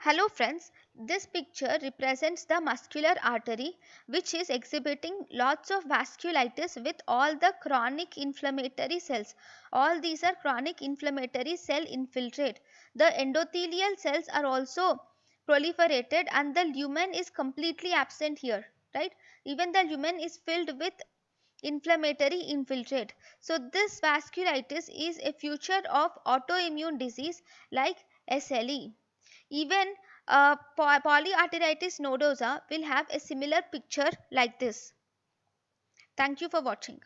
Hello friends, this picture represents the muscular artery which is exhibiting lots of vasculitis with all the chronic inflammatory cells. All these are chronic inflammatory cell infiltrate. The endothelial cells are also proliferated and the lumen is completely absent here, right? Even the lumen is filled with inflammatory infiltrate. So this vasculitis is a feature of autoimmune disease like SLE. Even polyarteritis nodosa will have a similar picture like this. Thank you for watching.